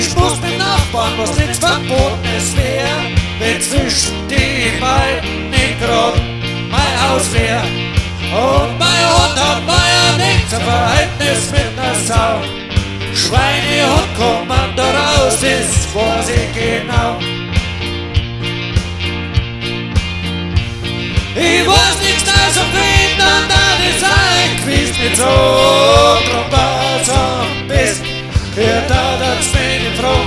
ich muss mit Nachbarn, was nichts Verbotenes wär, wenn zwischen die beiden nicht grad mein Haus wär. Und mein Hund hat neuer nichts ein Verhältnis mit ner Sau. Schweinehund-Kommando raus, das weiß ich genau. Ich weiß nichts Neues und bin dann da nicht sein, quiesst nicht so, drum war's am besten, ihr da das mich nicht froh.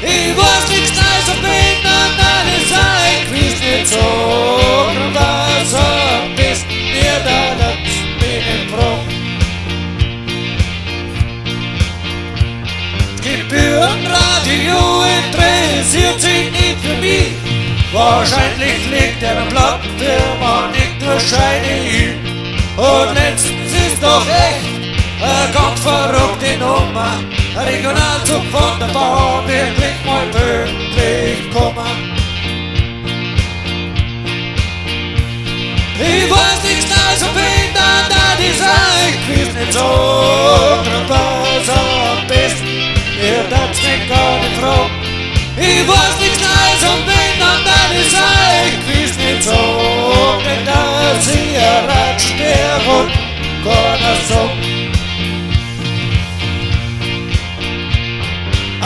Ich weiß nichts Neues und bin dann da nicht sein, quiesst nicht so, drum war's am besten, ihr da das mich nicht froh. Gebührenradio interessiert sich nicht für mich. Wahrscheinlich legt er eine Plattenfirma nicht nur Scheine hin. Und letztens ist doch echt eine ganz verrückte Nummer. Ein Regionalzug von der Bahn wirklich mal pünktlich kommen. Ich weiß nichts Neues und bin dann da, die sagt, ich weiß nicht so, drum war's am besten, ihr darf's mich gar nicht fragen. Ich weiß nichts Neues und bin dann da, die sagt, ich weiß nicht so, denn da sie ratscht der Hund gar nicht so.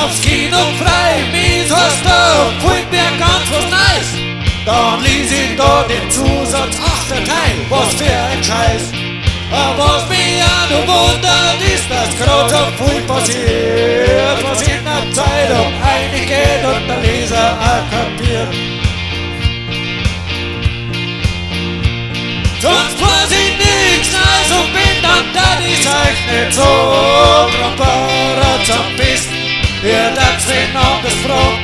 Aufs Kino frei, mich hast du, holt mir ganz was Neues. Dann lies ich da den Zusatz, ach der Teil, was für ein Scheiß. Aber was mich ja nur wundert, ist, dass grad so viel passiert, was in der Zeitung eingeht und der Leser auch kapiert. Sonst weiß ich nichts, also bin dann da, ich zeig nicht so, drum war's am besten, ihr darf's wen anders fragen.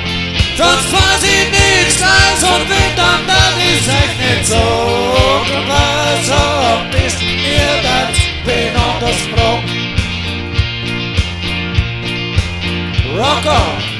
Sonst weiß ich nichts, also bin dann da, ich zeig nicht so, drum war's am besten, ihr darf's wen anders fragen. Rock on!